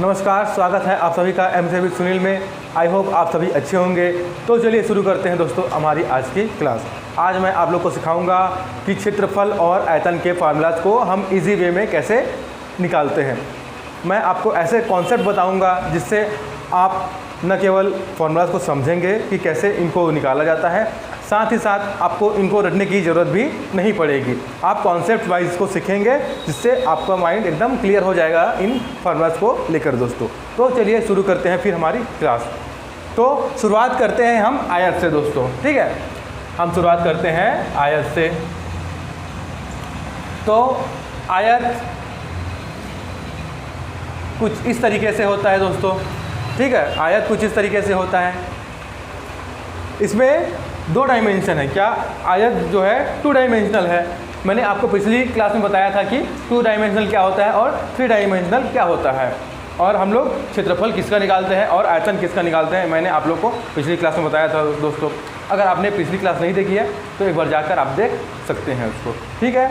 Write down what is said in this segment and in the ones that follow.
नमस्कार, स्वागत है आप सभी का एमसी विद सुनील में। आई होप आप सभी अच्छे होंगे। तो चलिए शुरू करते हैं दोस्तों हमारी आज की क्लास। आज मैं आप लोग को सिखाऊंगा कि क्षेत्रफल और आयतन के फार्मूलाज को हम इजी वे में कैसे निकालते हैं। मैं आपको ऐसे कॉन्सेप्ट बताऊंगा जिससे आप न केवल फार्मूलाज को समझेंगे कि कैसे इनको निकाला जाता है, साथ ही साथ आपको इनको रटने की ज़रूरत भी नहीं पड़ेगी। आप कॉन्सेप्ट वाइज को सीखेंगे जिससे आपका माइंड एकदम क्लियर हो जाएगा इन फार्मूलाज को लेकर दोस्तों। तो चलिए शुरू करते हैं फिर हमारी क्लास। तो शुरुआत करते हैं हम आयत से दोस्तों, ठीक है। हम शुरुआत करते हैं आयत से। तो आयत कुछ इस तरीके से होता है दोस्तों, ठीक है। आयत कुछ इस तरीके से होता है। इसमें दो डायमेंशन है। क्या आयत जो है 2 डायमेंशनल है। मैंने आपको पिछली क्लास में बताया था कि 2 डायमेंशनल क्या होता है और 3 डायमेंशनल क्या होता है, और हम लोग क्षेत्रफल किसका निकालते हैं और आयतन किसका निकालते हैं, मैंने आप लोग को पिछली क्लास में बताया था दोस्तों। अगर आपने पिछली क्लास नहीं देखी है तो एक बार जाकर आप देख सकते हैं उसको, ठीक है।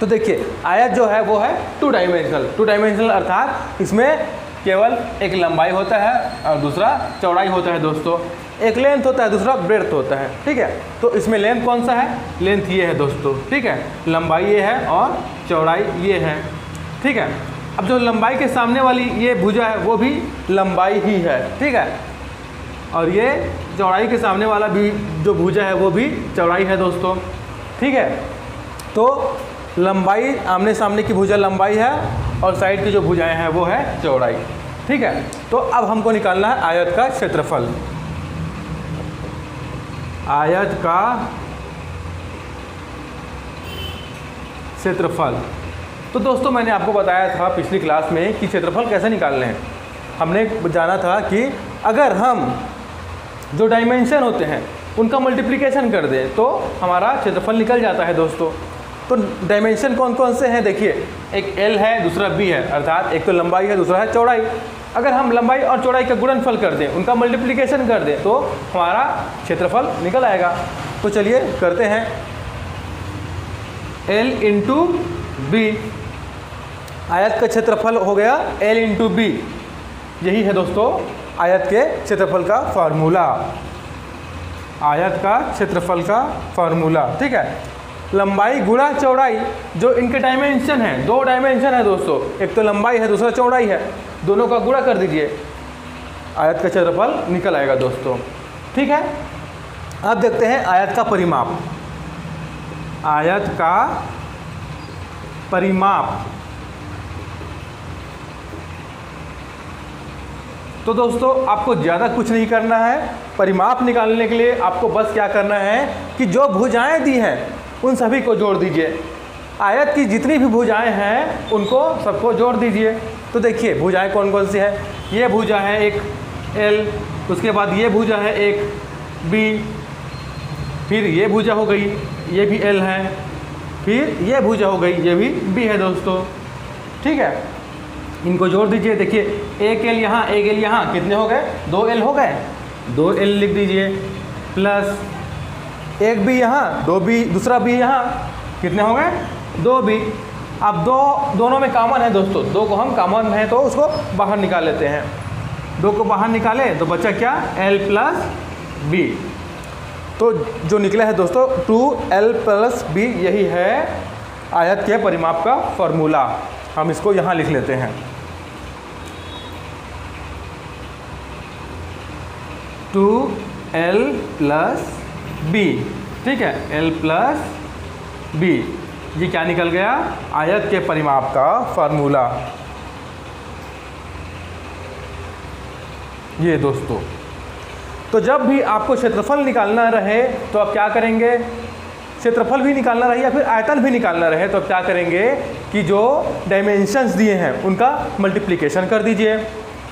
तो देखिए आयत जो है वो है 2 डायमेंशनल अर्थात इसमें केवल एक लंबाई होता है और दूसरा चौड़ाई होता है दोस्तों। एक लेंथ होता है, दूसरा ब्रेड्थ होता है, ठीक है। तो इसमें लेंथ कौन सा है? लेंथ ये है दोस्तों, ठीक है। लंबाई ये है और चौड़ाई ये है, ठीक है। अब जो लंबाई के सामने वाली ये भुजा है वो भी लंबाई ही है, ठीक है। और ये चौड़ाई के सामने वाला भी जो भुजा है वो भी चौड़ाई है दोस्तों, ठीक है। तो लंबाई आमने सामने की भुजा लंबाई है और साइड की जो भुजाएं हैं वो है चौड़ाई, ठीक है। तो अब हमको निकालना है आयत का क्षेत्रफल। आयत का क्षेत्रफल। तो दोस्तों मैंने आपको बताया था पिछली क्लास में कि क्षेत्रफल कैसे निकालने हैं। हमने जाना था कि अगर हम जो डायमेंशन होते हैं उनका मल्टीप्लिकेशन कर दें तो हमारा क्षेत्रफल निकल जाता है दोस्तों। तो डायमेंशन कौन कौन से हैं देखिए, एक L है, दूसरा B है, अर्थात एक तो लंबाई है, दूसरा है चौड़ाई। अगर हम लंबाई और चौड़ाई का गुणनफल कर दें, उनका मल्टीप्लिकेशन कर दें तो हमारा क्षेत्रफल निकल आएगा। तो चलिए करते हैं। L इंटू B, आयत का क्षेत्रफल हो गया L इंटू B। यही है दोस्तों आयत के क्षेत्रफल का फार्मूला, आयत का क्षेत्रफल का फार्मूला, ठीक है। लंबाई गुणा चौड़ाई, जो इनके डायमेंशन है, 2 डायमेंशन है दोस्तों, एक तो लंबाई है दूसरा चौड़ाई है, दोनों का गुणा कर दीजिए, आयत का क्षेत्रफल निकल आएगा दोस्तों, ठीक है। अब देखते हैं आयत का परिमाप। आयत का परिमाप। तो दोस्तों आपको ज़्यादा कुछ नहीं करना है। परिमाप निकालने के लिए आपको बस क्या करना है कि जो भुजाएं दी हैं उन सभी को जोड़ दीजिए। आयत की जितनी भी भुजाएं हैं उनको सबको जोड़ दीजिए। तो देखिए भुजाएं कौन कौन सी है। ये भुजा है एक L, उसके बाद ये भुजा है एक B, फिर ये भुजा हो गई, ये भी L है, फिर ये भुजा हो गई, ये भी B है दोस्तों, ठीक है। इनको जोड़ दीजिए। देखिए एक L यहाँ, एक L यहाँ, कितने हो गए? 2 L हो गए। 2 L लिख दीजिए, प्लस एक B यहाँ, 2 B, दूसरा B यहाँ, कितने हो गए? 2 B। अब दोनों में कॉमन है दोस्तों, 2 को हम कॉमन है तो उसको बाहर निकाल लेते हैं। 2 को बाहर निकाले तो बचा क्या? L plus B। तो जो निकला है दोस्तों 2L प्लस B, यही है आयत के परिमाप का फॉर्मूला। हम इसको यहाँ लिख लेते हैं, 2L प्लस B, ठीक है। L प्लस B, ये क्या निकल गया? आयत के परिमाप का फार्मूला। ये दोस्तों, तो जब भी आपको क्षेत्रफल निकालना रहे तो आप क्या करेंगे? क्षेत्रफल भी निकालना रहे या फिर आयतन भी निकालना रहे तो आप क्या करेंगे कि जो डायमेंशंस दिए हैं उनका मल्टीप्लिकेशन कर दीजिए,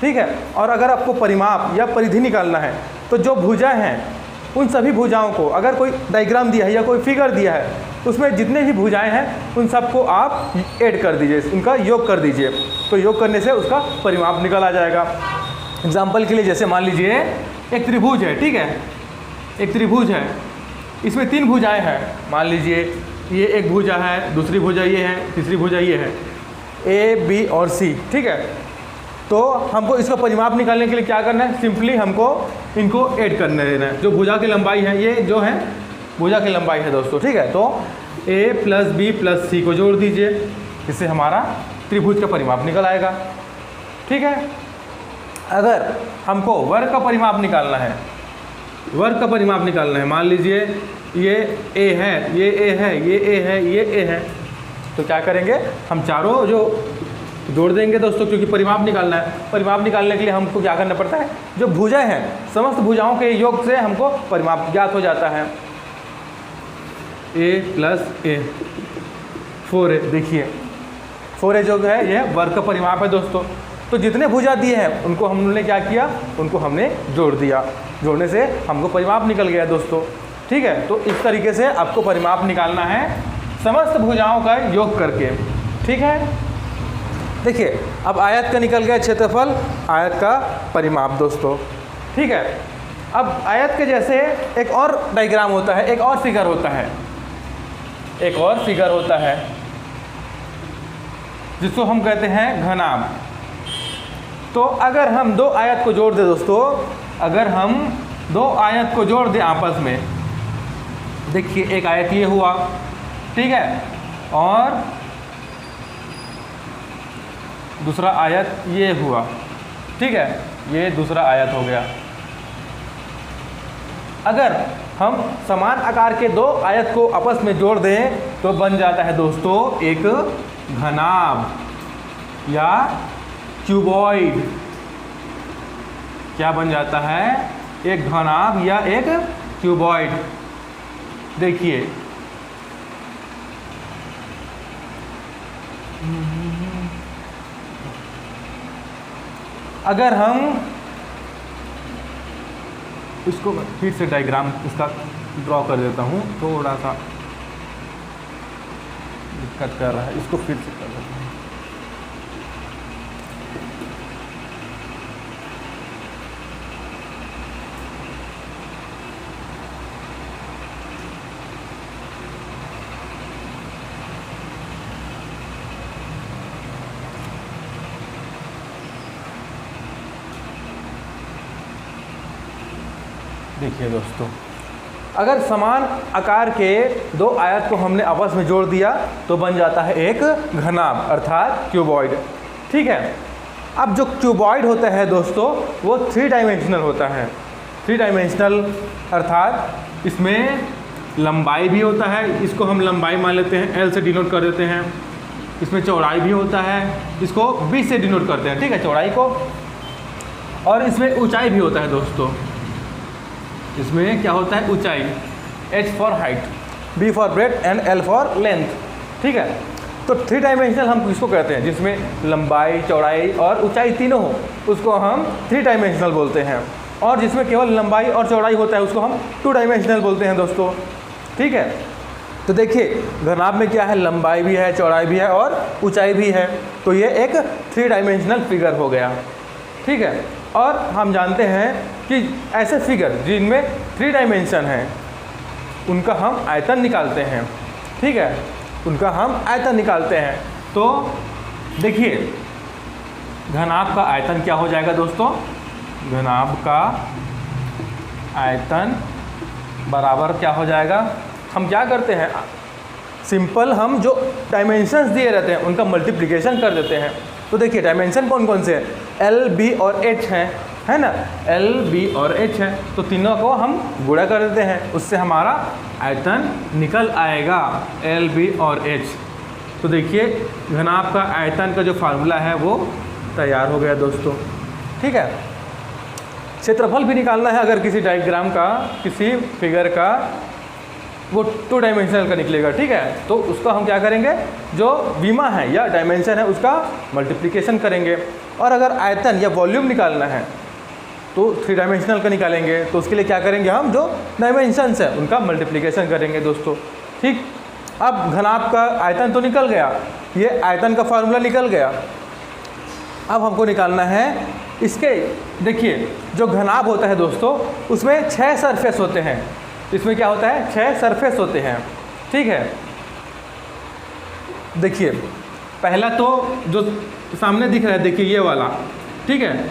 ठीक है। और अगर आपको परिमाप या परिधि निकालना है तो जो भुजा हैं उन सभी भुजाओं को, अगर कोई डायग्राम दिया है या कोई फिगर दिया है तो उसमें जितने भी भुजाएं हैं उन सबको आप ऐड कर दीजिए, उनका योग कर दीजिए। तो योग करने से उसका परिमाप निकल आ जाएगा। एग्जाम्पल के लिए जैसे मान लीजिए एक त्रिभुज है, ठीक है। एक त्रिभुज है, इसमें 3 भुजाएं हैं। मान लीजिए ये एक भुजा है, दूसरी भुजा ये है, तीसरी भुजा ये है, A, B और C, ठीक है। तो हमको इसका परिमाप निकालने के लिए क्या करना है, सिंपली हमको इनको ऐड करने देना है। जो भुजा की लंबाई है, ये जो है भुजा की लंबाई है दोस्तों, ठीक है। तो a + b + c को जोड़ दीजिए, इससे हमारा त्रिभुज का परिमाप निकल आएगा, ठीक है। अगर हमको वर्ग का परिमाप निकालना है, वर्ग का परिमाप निकालना है, मान लीजिए ये a है, ये a है, ये a है, ये a है, तो क्या करेंगे, हम चारों जो जोड़ देंगे दोस्तों, क्योंकि परिमाप निकालना है। परिमाप निकालने के लिए हमको क्या करना पड़ता है, जो भुजाएं हैं समस्त भुजाओं के योग से हमको परिमाप ज्ञात हो जाता है। a + a 4a, देखिए 4a जो है ये वर्ग का परिमाप है दोस्तों। तो जितने भुजा दिए हैं उनको हमने क्या किया, उनको हमने जोड़ दिया, जोड़ने से हमको परिमाप निकल गया दोस्तों, ठीक है। तो इस तरीके से आपको परिमाप निकालना है समस्त भुजाओं का योग करके, ठीक है। देखिए अब आयत का निकल गया क्षेत्रफल, आयत का परिमाप दोस्तों, ठीक है। अब आयत के जैसे एक और डायग्राम होता है, एक और फिगर होता है, एक और फिगर होता है जिसको हम कहते हैं घनाभ। तो अगर हम दो आयत को जोड़ दें दोस्तों, अगर हम दो आयत को जोड़ दें आपस में, देखिए एक आयत ये हुआ, ठीक है, और दूसरा आयत ये हुआ, ठीक है, ये दूसरा आयत हो गया। अगर हम समान आकार के दो आयत को आपस में जोड़ दें तो बन जाता है दोस्तों एक घनाभ या क्यूबॉइड। क्या बन जाता है, एक घनाभ या एक क्यूबॉइड। देखिए अगर हम इसको फिर से डायग्राम इसका ड्रॉ कर देता हूँ, थोड़ा सा दिक्कत कर रहा है, इसको फिर से कर देता हूँ। देखिए दोस्तों, अगर समान आकार के दो आयत को हमने आपस में जोड़ दिया तो बन जाता है एक घनाभ अर्थात क्यूबॉइड, ठीक है। अब जो क्यूबॉइड होता है दोस्तों वो 3 डायमेंशनल होता है। 3 डायमेंशनल अर्थात इसमें लंबाई भी होता है, इसको हम लंबाई मान लेते हैं, L से डिनोट कर देते हैं। इसमें चौड़ाई भी होता है, इसको B से डिनोट करते हैं, ठीक है, चौड़ाई को। और इसमें ऊंचाई भी होता है दोस्तों, इसमें क्या होता है, ऊंचाई, H for height, B for breadth and L for length, ठीक है। तो 3 डायमेंशनल हम किसको कहते हैं, जिसमें लंबाई, चौड़ाई और ऊंचाई तीनों हो, उसको हम 3 डायमेंशनल बोलते हैं। और जिसमें केवल लंबाई और चौड़ाई होता है उसको हम 2 डायमेंशनल बोलते हैं दोस्तों, ठीक है। तो देखिए घनाभ में क्या है, लंबाई भी है, चौड़ाई भी है और ऊंचाई भी है, तो ये एक 3 डायमेंशनल फिगर हो गया, ठीक है। और हम जानते हैं कि ऐसे फिगर जिनमें 3 डायमेंशन हैं उनका हम आयतन निकालते हैं, ठीक है, उनका हम आयतन निकालते हैं। तो देखिए घनाभ का आयतन क्या हो जाएगा दोस्तों, घनाभ का आयतन बराबर क्या हो जाएगा, हम क्या करते हैं, सिंपल हम जो डायमेंशंस दिए रहते हैं उनका मल्टीप्लिकेशन कर देते हैं। तो देखिए डायमेंशन कौन कौन से हैं, L, B और H हैं, है ना, L, B और H है, तो तीनों को हम गुणा कर देते हैं, उससे हमारा आयतन निकल आएगा L, B और H। तो देखिए घनाभ का आयतन का जो फार्मूला है वो तैयार हो गया दोस्तों, ठीक है। क्षेत्रफल भी निकालना है अगर किसी डायग्राम का, किसी फिगर का, वो 2 डायमेंशनल का निकलेगा, ठीक है। तो उसका हम क्या करेंगे, जो बीमा है या डायमेंशन है उसका मल्टीप्लिकेशन करेंगे। और अगर आयतन या वॉल्यूम निकालना है तो 3 डायमेंशनल का निकालेंगे, तो उसके लिए क्या करेंगे, हम जो डायमेंशंस है उनका मल्टीप्लिकेशन करेंगे दोस्तों, ठीक। अब घनाभ का आयतन तो निकल गया, ये आयतन का फार्मूला निकल गया। अब हमको निकालना है इसके, देखिए जो घनाभ होता है दोस्तों उसमें 6 सरफेस होते हैं, इसमें क्या होता है, 6 सरफेस होते हैं, ठीक है। देखिए पहला तो जो सामने दिख रहा है, देखिए ये वाला, ठीक है।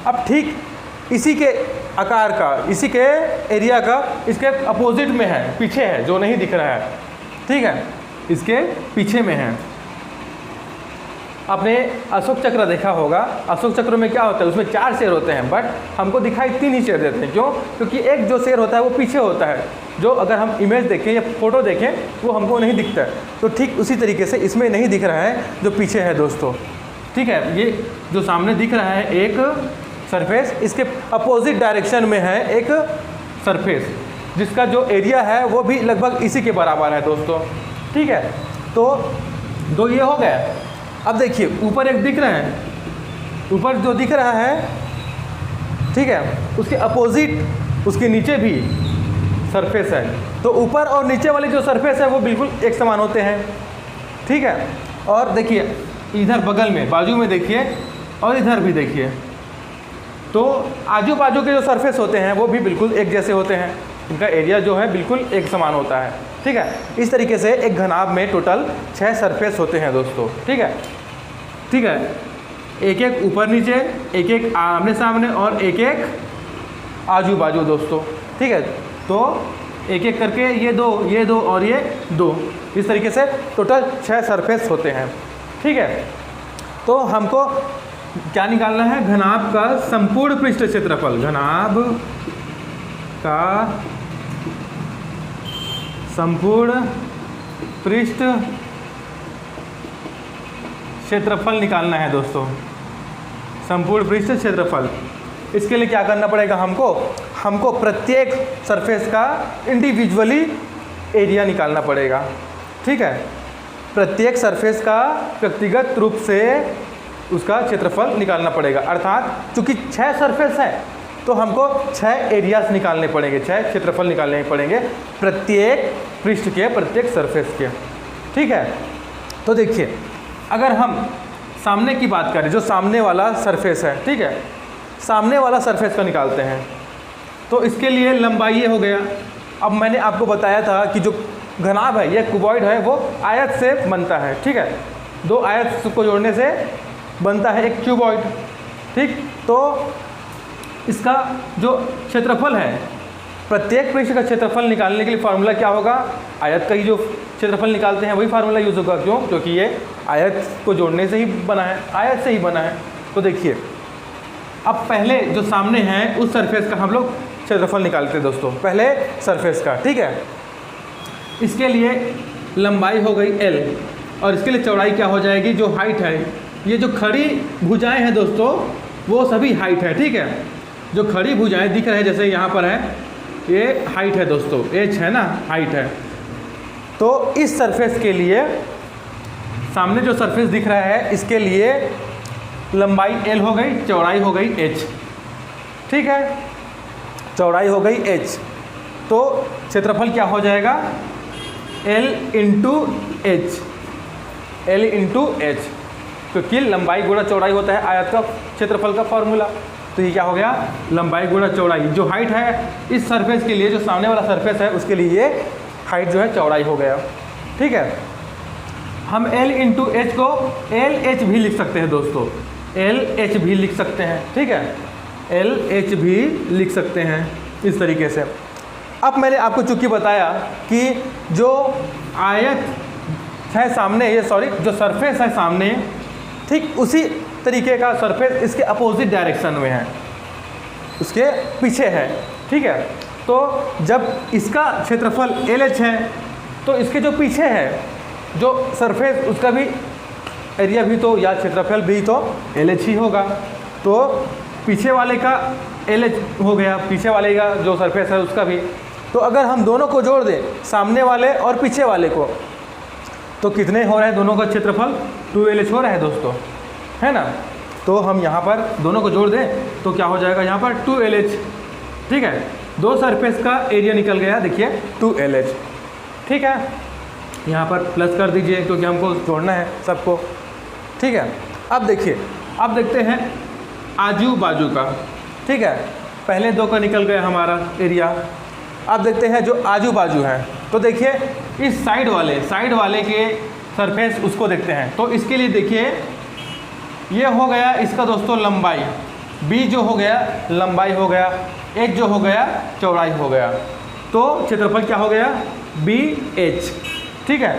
अब ठीक इसी के आकार का, इसी के एरिया का इसके अपोजिट में है, पीछे है, जो नहीं दिख रहा है, ठीक है, इसके पीछे में है। आपने अशोक चक्र देखा होगा, अशोक चक्र में क्या होता है, उसमें 4 शेर होते हैं, बट हमको दिखाई 3 ही शेर देते हैं। क्यों? क्योंकि एक जो शेर होता है वो पीछे होता है, जो अगर हम इमेज देखें या फोटो देखें वो हमको नहीं दिखता है। तो ठीक उसी तरीके से इसमें नहीं दिख रहा है जो पीछे है दोस्तों, ठीक है। ये जो सामने दिख रहा है एक सरफेस, इसके अपोजिट डायरेक्शन में है एक सरफेस, जिसका जो एरिया है वो भी लगभग इसी के बराबर है दोस्तों, ठीक है। तो दो ये हो गया। अब देखिए ऊपर एक दिख रहा है, ऊपर जो दिख रहा है, ठीक है, उसके अपोजिट उसके नीचे भी सरफेस है। तो ऊपर और नीचे वाली जो सरफेस है वो बिल्कुल एक समान होते हैं, ठीक है। और देखिए इधर बगल में, बाजू में देखिए, और इधर भी देखिए, तो आजू बाजू के जो सरफेस होते हैं वो भी बिल्कुल एक जैसे होते हैं, इनका एरिया जो है बिल्कुल एक समान होता है, ठीक है। इस तरीके से एक घनाभ में टोटल 6 सरफेस होते हैं दोस्तों, ठीक है, ठीक है। एक एक ऊपर नीचे, एक एक आमने सामने, और एक एक आजू बाजू दोस्तों, ठीक है। तो एक एक करके ये दो और ये 2, इस तरीके से टोटल 6 सरफेस होते हैं, ठीक है। तो हमको क्या निकालना है? घनाभ का संपूर्ण पृष्ठ क्षेत्रफल, घनाभ का संपूर्ण पृष्ठ क्षेत्रफल निकालना है दोस्तों, संपूर्ण पृष्ठ क्षेत्रफल। इसके लिए क्या करना पड़ेगा हमको प्रत्येक सरफेस का इंडिविजुअली एरिया निकालना पड़ेगा, ठीक है। प्रत्येक सरफेस का व्यक्तिगत रूप से उसका क्षेत्रफल निकालना पड़ेगा। अर्थात चूंकि 6 सरफेस है तो हमको 6 एरियाज निकालने पड़ेंगे, 6 क्षेत्रफल निकालने पड़ेंगे प्रत्येक पृष्ठ के, प्रत्येक सरफेस के, ठीक है। तो देखिए अगर हम सामने की बात करें, जो सामने वाला सरफेस है, ठीक है, सामने वाला सरफेस का निकालते हैं। तो इसके लिए लंबाई ये हो गया। अब मैंने आपको बताया था कि जो घनाभ है, ये क्यूबॉइड है, वो आयत से बनता है, ठीक है। 2 आयत को जोड़ने से बनता है एक क्यूबॉइड, ठीक। तो इसका जो क्षेत्रफल है, प्रत्येक पृष्ठ का क्षेत्रफल निकालने के लिए फार्मूला क्या होगा? आयत का ही जो क्षेत्रफल निकालते हैं वही फार्मूला यूज़ होगा। क्यों? क्योंकि ये आयत को जोड़ने से ही बना है, आयत से ही बना है। तो देखिए अब पहले जो सामने है उस सरफेस का हम लोग क्षेत्रफल निकालते हैं दोस्तों, पहले सरफेस का, ठीक है। इसके लिए लंबाई हो गई L, और इसके लिए चौड़ाई क्या हो जाएगी? जो हाइट है, ये जो खड़ी भुजाएं हैं दोस्तों वो सभी हाइट है, ठीक है। जो खड़ी भुजाएं दिख रहे हैं जैसे यहाँ पर है, ये हाइट है दोस्तों, H है ना, हाइट है। तो इस सरफेस के लिए सामने जो सरफेस दिख रहा है इसके लिए लंबाई L हो गई, चौड़ाई हो गई H, ठीक है, चौड़ाई हो गई H। तो क्षेत्रफल क्या हो जाएगा? L into H, L into H, क्योंकि लंबाई गुणा चौड़ाई होता है आयत का क्षेत्रफल का फॉर्मूला। तो ये क्या हो गया? लंबाई गुणा चौड़ाई। जो हाइट है इस सरफेस के लिए, जो सामने वाला सरफेस है उसके लिए ये हाइट जो है चौड़ाई हो गया, ठीक है। हम L इंटू H को LH भी लिख सकते हैं दोस्तों, LH भी लिख सकते हैं, ठीक है, LH भी लिख सकते हैं इस तरीके से। अब मैंने आपको चूंकि बताया कि जो आयत है सामने, ये सॉरी जो सरफेस है सामने, ठीक उसी तरीके का सरफेस इसके अपोजिट डायरेक्शन में है, उसके पीछे है, ठीक है। तो जब इसका क्षेत्रफल LH है तो इसके जो पीछे है जो सरफेस, उसका भी एरिया भी तो या क्षेत्रफल भी तो LH ही होगा। तो पीछे वाले का LH हो गया, पीछे वाले का जो सरफेस है उसका भी। तो अगर हम दोनों को जोड़ दें, सामने वाले और पीछे वाले को, तो कितने हो रहे हैं दोनों का क्षेत्रफल? 2LH हो रहा है दोस्तों, है ना। तो हम यहाँ पर दोनों को जोड़ दें तो क्या हो जाएगा? यहाँ पर 2LH, ठीक है। 2 सरफेस का एरिया निकल गया, देखिए 2LH, ठीक है। यहाँ पर प्लस कर दीजिए क्योंकि हमको जोड़ना है सबको, ठीक है। अब देखिए, अब देखते हैं आजू बाजू का, ठीक है। पहले 2 का निकल गया हमारा एरिया। अब देखते हैं जो आजू बाजू है। तो देखिए इस साइड वाले के सरफेस उसको देखते हैं। तो इसके लिए देखिए ये हो गया इसका दोस्तों लंबाई, बी जो हो गया लंबाई हो गया, एच जो हो गया चौड़ाई हो गया। तो क्षेत्रफल क्या हो गया, बी एच। ठीक है,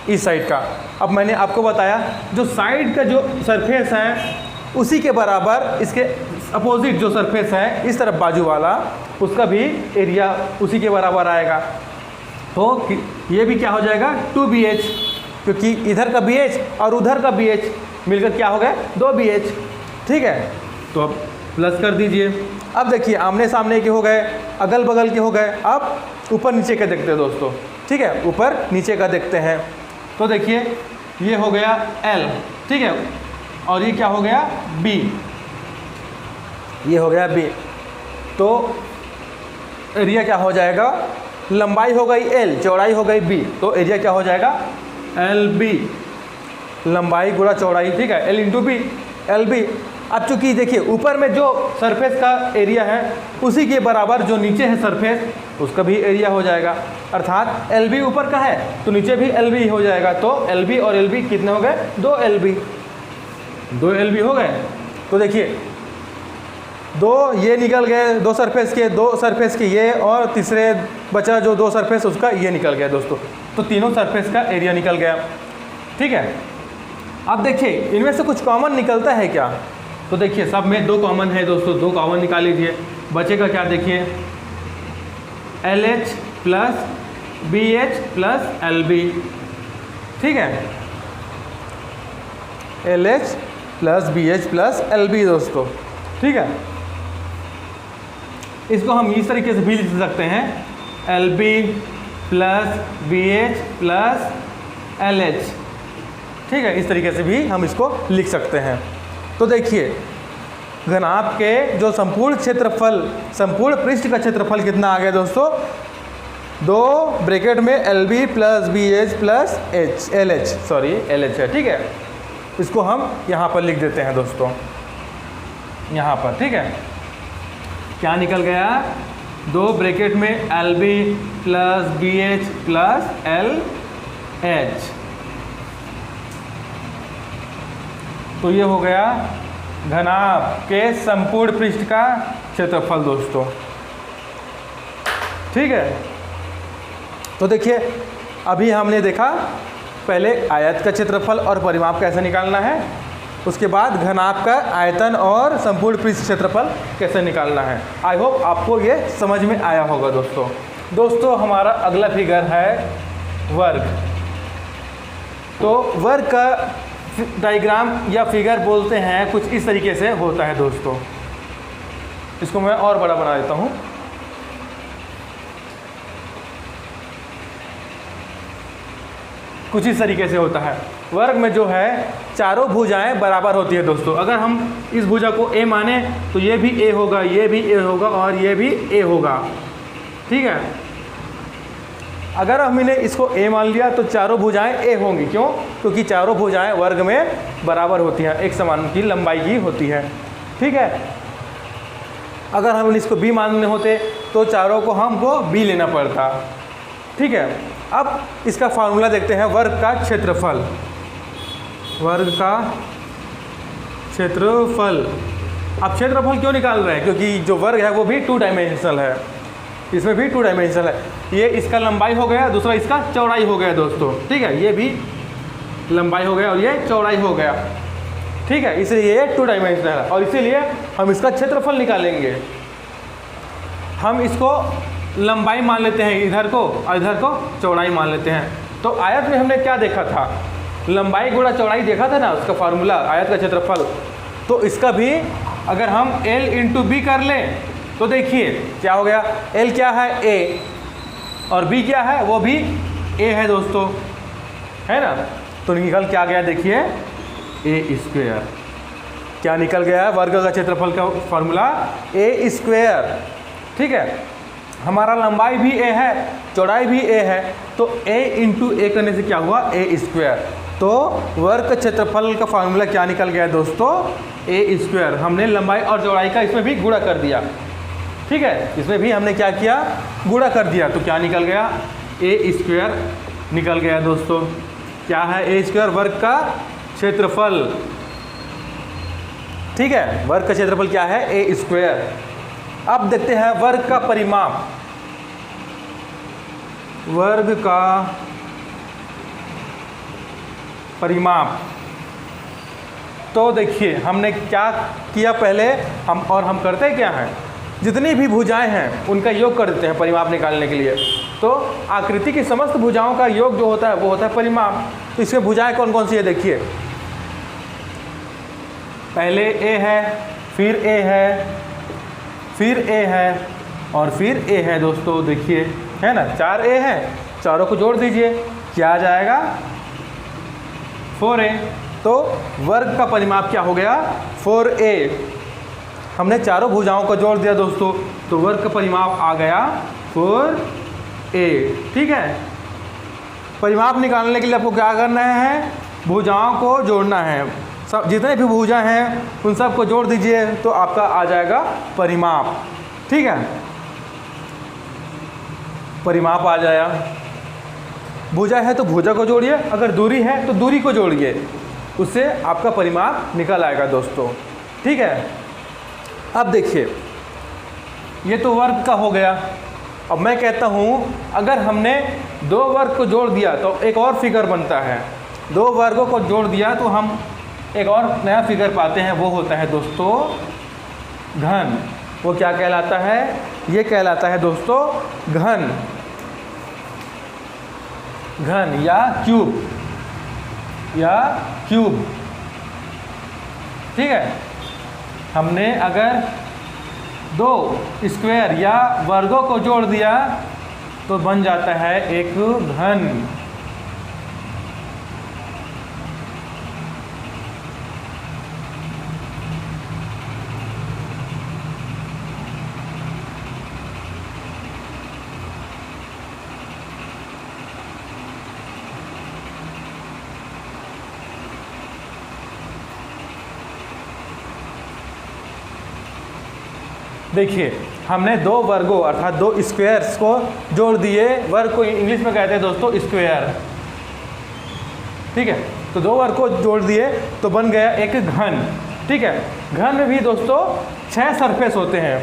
इस साइड का। अब मैंने आपको बताया जो साइड का जो सरफेस है उसी के बराबर इसके अपोजिट जो सरफेस है इस तरफ बाजू वाला, उसका भी एरिया उसी के बराबर आएगा। तो ये भी क्या हो जाएगा 2BH, क्योंकि इधर का BH और उधर का BH मिलकर क्या हो गया 2BH। ठीक है, तो अब प्लस कर दीजिए। अब देखिए आमने सामने के हो गए, अगल बगल के हो गए। अब ऊपर नीचे का देखते हैं दोस्तों। ठीक है, ऊपर नीचे का देखते हैं। तो देखिए ये हो गया L, ठीक है, और ये क्या हो गया B, ये हो गया B। तो एरिया क्या हो जाएगा, लंबाई हो गई L, चौड़ाई हो गई B, तो एरिया क्या हो जाएगा LB, लंबाई गुणा चौड़ाई। ठीक है, L इंटू B, LB। अब चूंकि देखिए ऊपर में जो सरफेस का एरिया है उसी के बराबर जो नीचे है सरफेस उसका भी एरिया हो जाएगा, अर्थात LB ऊपर का है तो नीचे भी LB हो जाएगा। तो LB और LB कितने हो गए 2LB, 2LB हो गए। तो देखिए दो ये निकल गए, दो सरफेस के ये, और तीसरे बचा जो दो सरफेस उसका ये निकल गया दोस्तों। तो तीनों सरफेस का एरिया निकल गया। ठीक है, अब देखिए इनमें से कुछ कॉमन निकलता है क्या, तो देखिए सब में 2 कॉमन है दोस्तों, 2 कॉमन निकाल लीजिए। बचेगा क्या, देखिए LH plus BH plus LB। ठीक है, LH plus BH plus LB दोस्तों। ठीक है, इसको हम इस तरीके से भी लिख सकते हैं LB plus BH plus LH। ठीक है, इस तरीके से भी हम इसको लिख सकते हैं। तो देखिए घनाभ के जो संपूर्ण क्षेत्रफल, संपूर्ण पृष्ठ का क्षेत्रफल कितना आ गया दोस्तों, 2 ब्रैकेट में LB plus BH plus LH है। ठीक है, इसको हम यहाँ पर लिख देते हैं दोस्तों, यहाँ पर। ठीक है, क्या निकल गया, 2 ब्रैकेट में LB plus BH plus LH। तो ये हो गया घनाभ के संपूर्ण पृष्ठ का क्षेत्रफल दोस्तों। ठीक है, तो देखिए अभी हमने देखा पहले आयत का क्षेत्रफल और परिमाप कैसे निकालना है, उसके बाद घनाभ का आयतन और संपूर्ण पृष्ठ क्षेत्रफल कैसे निकालना है। आई होप आपको ये समझ में आया होगा दोस्तों। दोस्तों हमारा अगला फिगर है वर्ग। तो वर्ग का डायग्राम या फिगर बोलते हैं कुछ इस तरीके से होता है दोस्तों। इसको मैं और बड़ा बना देता हूँ। कुछ इस तरीके से होता है। वर्ग में जो है चारों भुजाएं बराबर होती है दोस्तों। अगर हम इस भुजा को A माने तो ये भी A होगा, ये भी A होगा और ये भी A होगा। ठीक है, अगर हमने इसको A मान लिया तो चारों भुजाएं A होंगी। क्यों? क्योंकि चारों भुजाएं वर्ग में बराबर होती हैं, एक समान की लंबाई की होती है। ठीक है, अगर हम इसको B मानने होते तो चारों को हमको B लेना पड़ता। ठीक है, अब इसका फार्मूला देखते हैं, वर्ग का क्षेत्रफल। वर्ग का क्षेत्रफल। अब क्षेत्रफल क्यों निकाल रहे हैं, क्योंकि जो वर्ग है वो भी 2 डायमेंशनल है, इसमें भी 2 डायमेंशनल है। ये इसका लंबाई हो गया, दूसरा इसका चौड़ाई हो गया दोस्तों। ठीक है, ये भी लंबाई हो गया और ये चौड़ाई हो गया। ठीक है, इसलिए ये 2 डायमेंशनल है और इसीलिए हम इसका क्षेत्रफल निकालेंगे। हम इसको लंबाई मान लेते हैं इधर को और इधर को चौड़ाई मान लेते हैं। तो आयत में हमने क्या देखा था, लंबाई गुणा चौड़ाई देखा था ना, उसका फार्मूला आयत का क्षेत्रफल। तो इसका भी अगर हम L इंटू B कर लें तो देखिए क्या हो गया, L क्या है A और B क्या है, वो भी A है दोस्तों, है ना। तो निकल क्या गया, देखिए A²। क्या निकल गया, वर्ग का क्षेत्रफल का फार्मूला A²। ठीक है, हमारा लंबाई भी A है, चौड़ाई भी A है, तो A इंटू A करने से क्या हुआ, A²। तो वर्ग का क्षेत्रफल का फार्मूला क्या निकल गया दोस्तों, A²। हमने लंबाई और चौड़ाई का इसमें भी गुणा कर दिया। ठीक है, इसमें भी हमने क्या किया, गुणा कर दिया। तो क्या निकल गया, A² निकल गया दोस्तों। क्या है A², वर्ग का क्षेत्रफल। ठीक है, वर्ग का क्षेत्रफल क्या है, ए स्क्वायर। अब देखते हैं वर्ग का परिमाप। वर्ग का परिमाप, तो देखिए हमने क्या किया पहले, हम करते क्या हैं, जितनी भी भुजाएं हैं उनका योग कर देते हैं परिमाप निकालने के लिए। तो आकृति की समस्त भुजाओं का योग जो होता है वो होता है परिमाप। तो इसमें भुजाएं कौन कौन सी है, देखिए पहले ए है, फिर ए है, फिर ए है और फिर ए है दोस्तों, देखिए है ना, 4 ए है, चारों को जोड़ दीजिए, क्या आ जाएगा 4a। तो वर्ग का परिमाप क्या हो गया, 4a। हमने चारों भुजाओं को जोड़ दिया दोस्तों, तो वर्ग का परिमाप आ गया 4a। ठीक है, परिमाप निकालने के लिए आपको क्या करना है, भुजाओं को जोड़ना है। सब जितने भी भुजा हैं उन सब को जोड़ दीजिए तो आपका आ जाएगा परिमाप। ठीक है, परिमाप आ जाएगा। भुजा है तो भुजा को जोड़िए, अगर दूरी है तो दूरी को जोड़िए, उससे आपका परिमाप निकल आएगा दोस्तों। ठीक है, अब देखिए ये तो वर्ग का हो गया। अब मैं कहता हूँ अगर हमने 2 वर्ग को जोड़ दिया तो एक और फिगर बनता है। 2 वर्गों को जोड़ दिया तो हम एक और नया फिगर पाते हैं, वो होता है दोस्तों घन। वो क्या कहलाता है, ये कहलाता है दोस्तों घन, घन या क्यूब, या क्यूब। ठीक है, हमने अगर 2 स्क्वायर या वर्गों को जोड़ दिया तो बन जाता है एक घन। देखिए हमने 2 वर्गों अर्थात 2 स्क्वायर्स को जोड़ दिए। वर्ग को इंग्लिश में कहते हैं दोस्तों स्क्वायर। ठीक है, तो 2 वर्ग को जोड़ दिए तो बन गया एक घन। ठीक है, घन में भी दोस्तों 6 सरफेस होते हैं।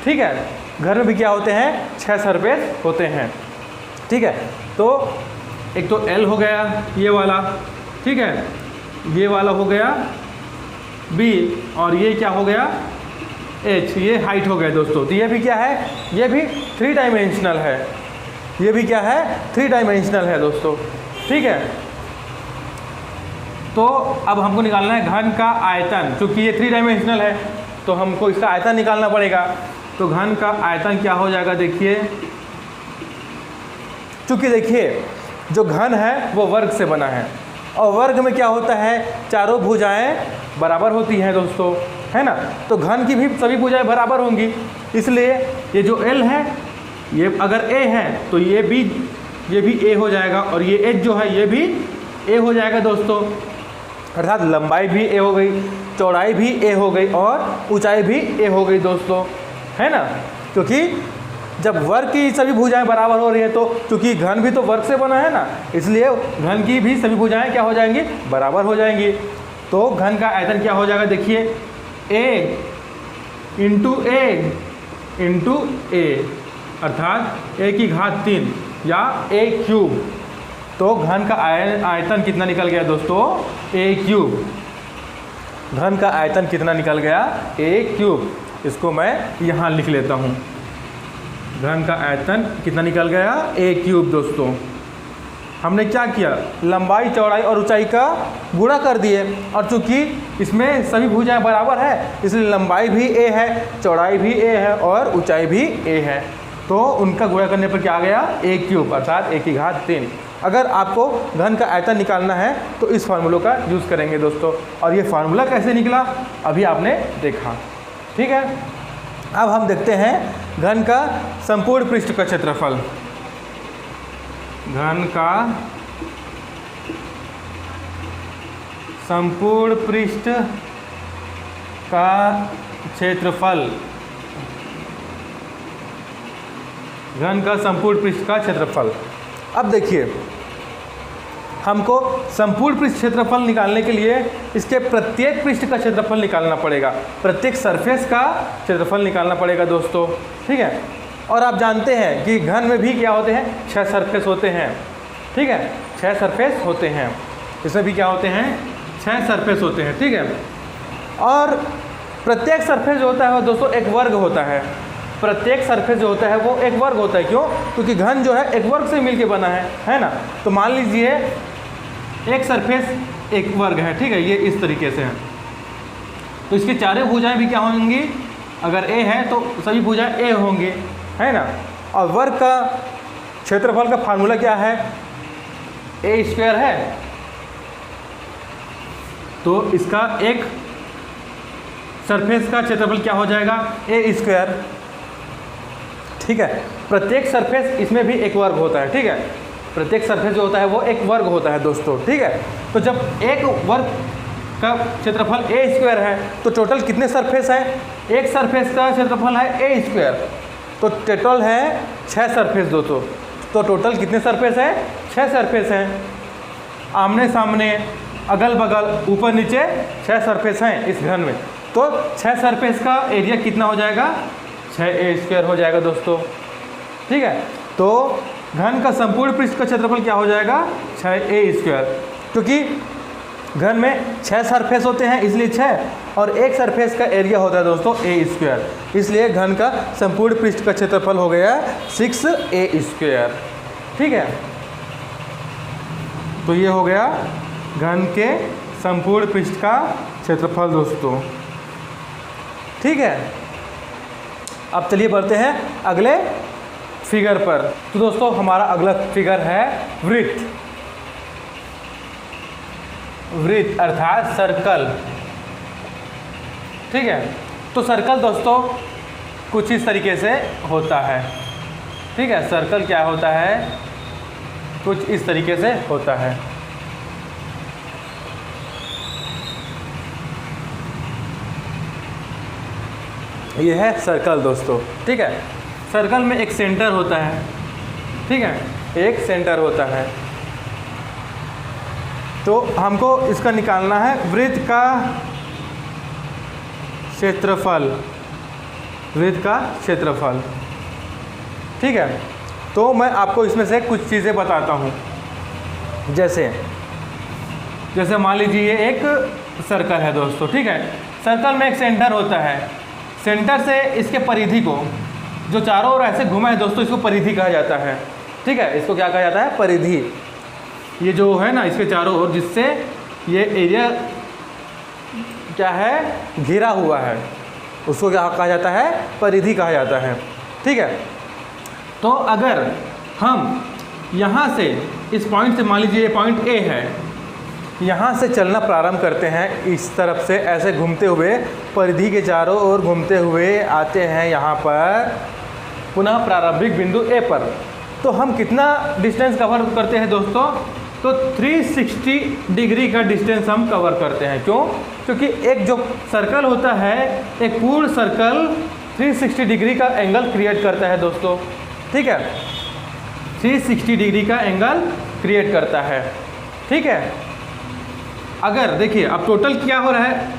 ठीक है, घर में भी क्या होते हैं, 6 सरफेस होते हैं। ठीक है, तो एक तो L हो गया ये वाला, ठीक है, ये वाला हो गया B, और ये क्या हो गया H, ये हाइट हो गया दोस्तों। तो ये भी क्या है, ये भी 3 डायमेंशनल है, ये भी क्या है 3 डायमेंशनल है दोस्तों। ठीक है, तो अब हमको निकालना है घन का आयतन। चूँकि ये 3 डायमेंशनल है तो हमको इसका आयतन निकालना पड़ेगा। तो घन का आयतन क्या हो जाएगा, देखिए चूँकि देखिए जो घन है वो वर्ग से बना है, और वर्ग में क्या होता है, चारों भुजाएं बराबर होती हैं दोस्तों, है ना। तो घन की भी सभी भुजाएं बराबर होंगी, इसलिए ये जो L है, ये अगर A है तो ये भी A हो जाएगा, और ये H जो है ये भी A हो जाएगा दोस्तों। अर्थात लंबाई भी A हो गई, चौड़ाई भी A हो गई और ऊंचाई भी A हो गई दोस्तों, है ना। क्योंकि जब वर्ग की सभी भुजाएं बराबर हो रही है तो चूँकि घन भी तो वर्ग से बना है ना, इसलिए घन की भी सभी भुजाएं क्या हो जाएंगी, बराबर हो जाएंगी। तो घन का आयतन क्या हो जाएगा, देखिए A इंटू A अर्थात A की घात 3 या A क्यूब। तो घन का आयतन कितना निकल गया दोस्तों, A क्यूब। घन का आयतन कितना निकल गया, A क्यूब। इसको मैं यहाँ लिख लेता हूँ, घन का आयतन कितना निकल गया, A क्यूब दोस्तों। हमने क्या किया, लंबाई चौड़ाई और ऊंचाई का गुणा कर दिए, और चूंकि इसमें सभी भुजाएं बराबर है इसलिए लंबाई भी A है, चौड़ाई भी A है और ऊंचाई भी A है। तो उनका गुणा करने पर क्या आ गया, A क्यूब अर्थात A की घात 3। अगर आपको घन का आयतन निकालना है तो इस फार्मूले का यूज़ करेंगे दोस्तों। और ये फार्मूला कैसे निकला अभी आपने देखा। ठीक है, अब हम देखते हैं घन का संपूर्ण पृष्ठ का क्षेत्रफल। घन का संपूर्ण पृष्ठ का क्षेत्रफल, घन का संपूर्ण पृष्ठ का क्षेत्रफल। अब देखिए हमको संपूर्ण पृष्ठ क्षेत्रफल निकालने के लिए इसके प्रत्येक पृष्ठ का क्षेत्रफल निकालना पड़ेगा, प्रत्येक सरफेस का क्षेत्रफल निकालना पड़ेगा दोस्तों, ठीक है। और आप जानते हैं कि घन में भी क्या होते हैं, 6 सरफेस होते हैं, ठीक है, 6 सरफेस होते हैं। इसमें भी क्या होते हैं, 6 सरफेस होते हैं, ठीक है। और प्रत्येक सरफेस जो होता है वो दोस्तों एक वर्ग होता है, प्रत्येक सरफेस जो होता है वो एक वर्ग होता है। क्यों? क्योंकि घन जो है एक वर्ग से मिलके बना है ना। तो मान लीजिए एक सरफेस एक वर्ग है, ठीक है, ये इस तरीके से है। तो इसकी चारों भुजाएं भी क्या होंगी, अगर ए है तो सभी भुजाएं ए होंगी, है ना। और वर्ग का क्षेत्रफल का फार्मूला क्या है, ए स्क्वायर है। तो इसका एक सरफेस का क्षेत्रफल क्या हो जाएगा, ए स्क्वायर, ठीक है। प्रत्येक सरफेस इसमें भी एक वर्ग होता है, ठीक है, प्रत्येक सरफेस जो होता है वो एक वर्ग होता है दोस्तों, ठीक है। तो जब एक वर्ग का क्षेत्रफल ए स्क्वायर है तो टोटल कितने सरफेस है, एक सरफेस का क्षेत्रफल है ए स्क्वायर, तो टोटल है 6 सरफेस दोस्तों। तो टोटल कितने सरफेस है, 6 सरफेस हैं, आमने सामने अगल बगल ऊपर नीचे 6 सरफेस हैं इस घन में। तो 6 सरफेस का एरिया कितना हो जाएगा, 6a स्क्वायर हो जाएगा दोस्तों, ठीक है। तो घन का संपूर्ण पृष्ठ का क्षेत्रफल क्या हो जाएगा, 6a स्क्वायर, क्योंकि घन में 6 सरफेस होते हैं इसलिए 6, और एक सरफेस का एरिया होता है दोस्तों a स्क्वायर, इसलिए घन का संपूर्ण पृष्ठ का क्षेत्रफल हो गया 6a स्क्वायर, ठीक है। तो ये हो गया घन के संपूर्ण पृष्ठ का क्षेत्रफल दोस्तों, ठीक है। अब चलिए बढ़ते हैं अगले फिगर पर। तो दोस्तों हमारा अगला फिगर है वृत्त, वृत्त अर्थात सर्कल, ठीक है। तो सर्कल दोस्तों कुछ इस तरीके से होता है, ठीक है। सर्कल क्या होता है, कुछ इस तरीके से होता है। ये है सर्कल दोस्तों, ठीक है। सर्कल में एक सेंटर होता है, ठीक है, एक सेंटर होता है। तो हमको इसका निकालना है वृत्त का क्षेत्रफल, वृत्त का क्षेत्रफल, ठीक है। तो मैं आपको इसमें से कुछ चीज़ें बताता हूँ। जैसे मान लीजिए ये एक सर्कल है दोस्तों, ठीक है। सर्कल में एक सेंटर होता है, सेंटर से इसके परिधि को जो चारों ओर ऐसे घुमा है दोस्तों, इसको परिधि कहा जाता है, ठीक है। इसको क्या कहा जाता है, परिधि। ये जो है ना इसके चारों ओर, जिससे ये एरिया क्या है, घिरा हुआ है, उसको क्या कहा जाता है, परिधि कहा जाता है, ठीक है। तो अगर हम यहाँ से इस पॉइंट से, मान लीजिए ये पॉइंट ए है, यहाँ से चलना प्रारंभ करते हैं इस तरफ से ऐसे घूमते हुए, परिधि के चारों ओर घूमते हुए आते हैं यहाँ पर पुनः प्रारंभिक बिंदु ए पर। तो हम कितना डिस्टेंस कवर करते हैं दोस्तों, तो 360 डिग्री का डिस्टेंस हम कवर करते हैं। क्यों? क्योंकि एक जो सर्कल होता है, एक पूर्ण सर्कल 360 डिग्री का एंगल क्रिएट करता है दोस्तों, ठीक है, 360 डिग्री का एंगल क्रिएट करता है, ठीक है। अगर देखिए अब टोटल क्या हो रहा है,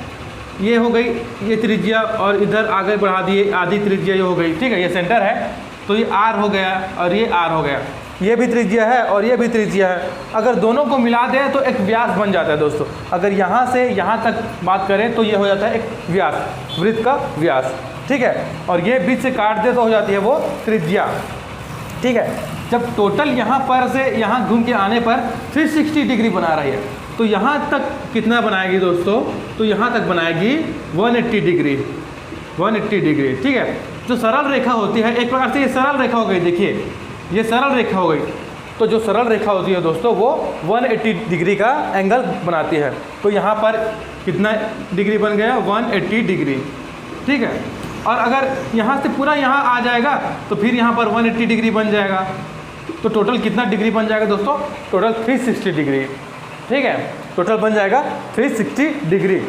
ये हो गई ये त्रिज्या, और इधर आगे बढ़ा दिए आधी त्रिज्या, ये हो गई, ठीक है। ये सेंटर है तो ये r हो गया और ये r हो गया, ये भी त्रिज्या है और ये भी त्रिज्या है। अगर दोनों को मिला दें तो एक व्यास बन जाता है दोस्तों। अगर यहाँ से यहाँ तक बात करें तो ये हो जाता है एक व्यास, वृत्त का व्यास, ठीक है। और ये बीच से काट दे तो हो जाती है वो त्रिज्या, ठीक है। जब टोटल यहाँ पर से यहाँ घूम के आने पर 360 डिग्री बना रही है, तो यहाँ तक कितना बनाएगी दोस्तों, तो यहाँ तक बनाएगी 180 डिग्री, 180 डिग्री, ठीक है। जो सरल रेखा होती है, एक प्रकार से ये सरल रेखा हो गई, देखिए ये सरल रेखा हो गई। तो जो सरल रेखा होती है दोस्तों वो 180 डिग्री का एंगल बनाती है। तो यहाँ पर कितना डिग्री बन गया, 180 डिग्री, ठीक है। और अगर यहाँ से पूरा यहाँ आ जाएगा तो फिर यहाँ पर 180 डिग्री बन जाएगा। तो टोटल कितना डिग्री बन जाएगा दोस्तों, टोटल 360 डिग्री, ठीक है। टोटल बन जाएगा 360 डिग्री।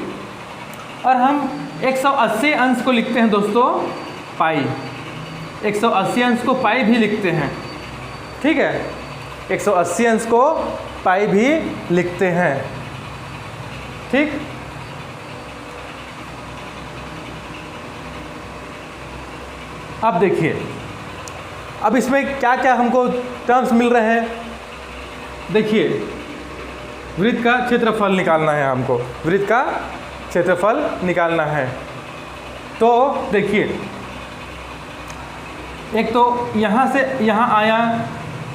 और हम 180 अंश को लिखते हैं दोस्तों पाई, 180 अंश को पाई भी लिखते हैं, ठीक है। 180 अंश को पाई भी लिखते हैं। ठीक, अब देखिए अब इसमें क्या क्या हमको टर्म्स मिल रहे हैं। देखिए वृत्त का क्षेत्रफल निकालना है हमको, वृत्त का क्षेत्रफल निकालना है। तो देखिए एक तो यहाँ से यहाँ आया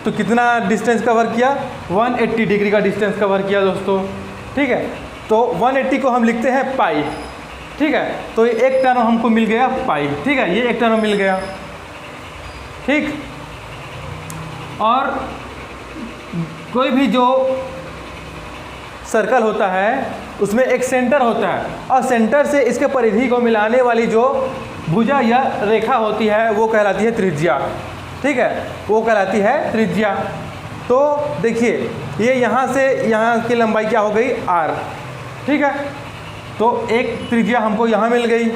तो कितना डिस्टेंस कवर किया, 180 डिग्री का डिस्टेंस कवर किया दोस्तों। ठीक है, तो 180 को हम लिखते हैं पाई। ठीक है, तो ये एक टर्म हमको मिल गया पाई। ठीक है, ये एक टर्म मिल गया। ठीक, और कोई भी जो सर्कल होता है उसमें एक सेंटर होता है, और सेंटर से इसके परिधि को मिलाने वाली जो भुजा या रेखा होती है वो कहलाती है त्रिज्या। ठीक है, वो कहलाती है त्रिज्या। तो देखिए ये यहाँ से यहाँ की लंबाई क्या हो गई, r। ठीक है, तो एक त्रिज्या हमको यहाँ मिल गई।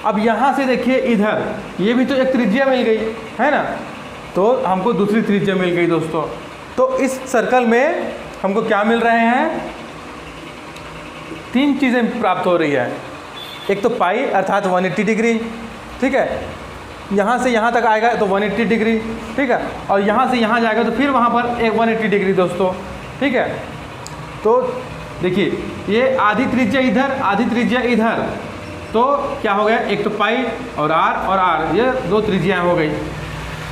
अब यहाँ से देखिए इधर ये भी तो एक त्रिज्या मिल गई है ना, तो हमको दूसरी त्रिज्या मिल गई दोस्तों। तो इस सर्कल में हमको क्या मिल रहे हैं, तीन चीज़ें प्राप्त हो रही है। एक तो पाई अर्थात 180 डिग्री। ठीक है, यहाँ से यहाँ तक आएगा तो 180 डिग्री। ठीक है, और यहाँ से यहाँ जाएगा तो फिर वहाँ पर एक 180 डिग्री दोस्तों। ठीक है, तो देखिए ये आधी त्रिज्या इधर, आधी त्रिज्या इधर, तो क्या हो गया, एक तो पाई और r, ये दो त्रिज्याएँ हो गई।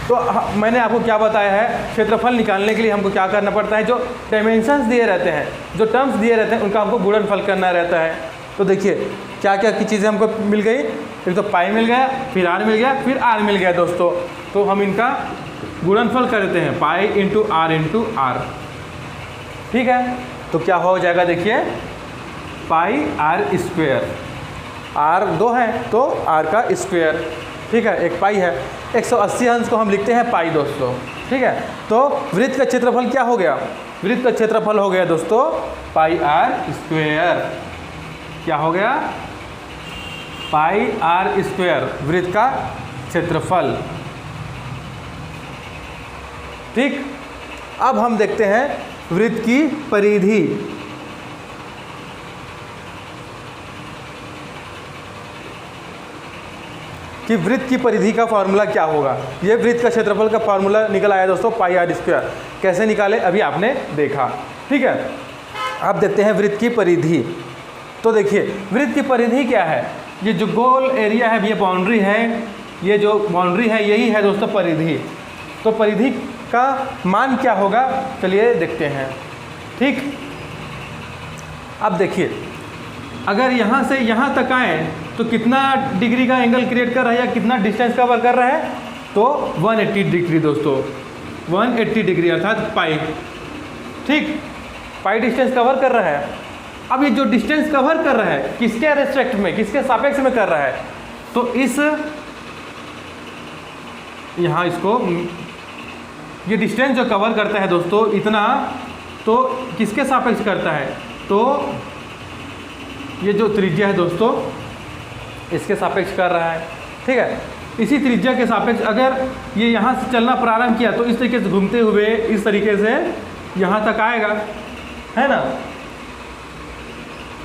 तो मैंने आपको क्या बताया है, क्षेत्रफल निकालने के लिए हमको क्या करना पड़ता है, जो डायमेंशंस दिए रहते हैं, जो टर्म्स दिए रहते हैं, उनका हमको गुणनफल करना रहता है। तो देखिए क्या क्या की चीज़ें हमको मिल गई, एक तो पाई मिल गया, फिर r मिल गया, फिर r मिल गया दोस्तों। तो हम इनका गुणनफल कर देते हैं, पाई इंटू r। ठीक है, तो क्या हो जाएगा, देखिए पाई r स्क्वेयर, r 2 है तो r का स्क्वेयर। ठीक है, एक पाई है, 180 अंश को हम लिखते हैं पाई दोस्तों। ठीक है, तो वृत्त का क्षेत्रफल क्या हो गया, वृत्त का क्षेत्रफल हो गया दोस्तों पाई r स्क्वेयर। क्या हो गया, पाई r स्क्वेयर, वृत्त का क्षेत्रफल। ठीक, अब हम देखते हैं वृत्त की परिधि। कि वृत्त की परिधि का फॉर्मूला क्या होगा। ये वृत्त का क्षेत्रफल का फॉर्मूला निकल आया दोस्तों पाई r स्क्वायर। कैसे निकाले अभी आपने देखा। ठीक है, अब देखते हैं वृत्त की परिधि। तो देखिए वृत्त की परिधि क्या है, ये जो गोल एरिया है, ये बाउंड्री है, ये जो बाउंड्री है यही है दोस्तों परिधि। तो परिधि का मान क्या होगा, चलिए देखते हैं। ठीक, अब देखिए अगर यहाँ से यहाँ तक आए तो कितना डिग्री का एंगल क्रिएट कर रहा है या कितना डिस्टेंस कवर कर रहा है, तो 180 डिग्री दोस्तों, 180 डिग्री अर्थात पाई। ठीक, पाई डिस्टेंस कवर कर रहा है। अब ये जो डिस्टेंस कवर कर रहा है किसके रेस्पेक्ट में, किसके सापेक्ष में कर रहा है, तो इस यहाँ इसको ये डिस्टेंस जो कवर करता है दोस्तों इतना, तो किसके सापेक्ष करता है, तो ये जो त्रिज्या है दोस्तों इसके सापेक्ष कर रहा है। ठीक है, इसी त्रिज्या के सापेक्ष अगर ये यहाँ से चलना प्रारंभ किया तो इस तरीके से घूमते हुए इस तरीके से यहाँ तक आएगा, है ना,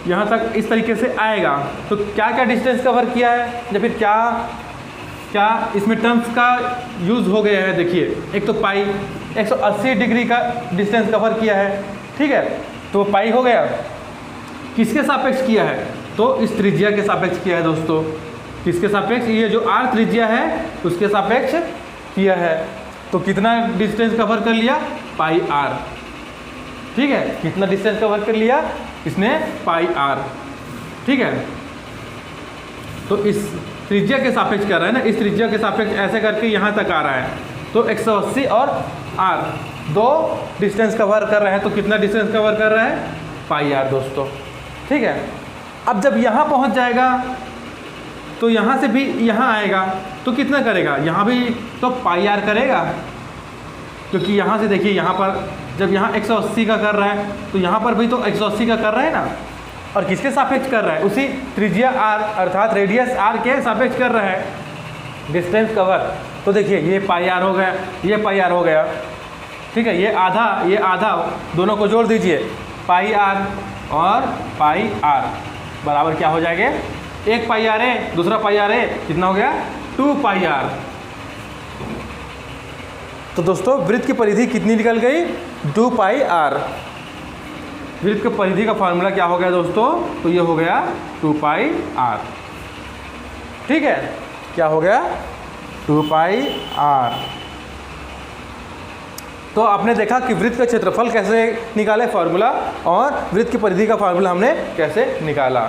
यहाँ तक इस तरीके से आएगा। तो क्या क्या डिस्टेंस कवर किया है या फिर क्या क्या इसमें टर्म्स का यूज़ हो गया है। देखिए एक तो पाई 180 डिग्री का डिस्टेंस कवर किया है। ठीक है, तो पाई हो गया, किसके सापेक्ष किया है, तो इस त्रिज्या के सापेक्ष किया है दोस्तों। किसके सापेक्ष, ये जो r त्रिज्या है उसके सापेक्ष किया है। तो कितना डिस्टेंस कवर कर लिया, पाई r। ठीक है, कितना डिस्टेंस कवर कर लिया इसने, पाई r। ठीक है, तो इस त्रिज्या के सापेक्ष कर रहा है ना, इस त्रिज्या के सापेक्ष ऐसे करके यहाँ तक आ रहा है। तो 180 और r दो डिस्टेंस कवर कर रहे हैं, तो कितना डिस्टेंस कवर कर रहा है, पाई r दोस्तों। ठीक है, अब जब यहाँ पहुँच जाएगा तो यहाँ से भी यहाँ आएगा तो कितना करेगा, यहाँ भी तो पाई r करेगा, क्योंकि यहाँ से देखिए यहाँ पर जब यहाँ 180 का कर रहा है तो यहाँ पर भी तो 180 का कर रहा है ना, और किसके सापेक्ष कर रहा है, उसी त्रिज्या r अर्थात रेडियस r के सापेक्ष कर रहा है डिस्टेंस कवर। तो देखिए ये पाई r हो गया, ये पाई r हो गया। ठीक है, ये आधा दोनों को जोड़ दीजिए, पाई आर और पाई आर बराबर क्या हो जाएगा, एक पाई आर है दूसरा पाई आर है, कितना हो गया 2 पाई आर। तो दोस्तों वृत्त की परिधि कितनी निकल गई, 2 पाई आर। वृत्त की परिधि का फॉर्मूला क्या हो गया दोस्तों, तो ये हो गया 2 पाई आर। ठीक है, क्या हो गया 2 पाई आर। तो आपने देखा कि वृत्त का क्षेत्रफल कैसे निकाले फॉर्मूला, और वृत्त की परिधि का फॉर्मूला हमने कैसे निकाला।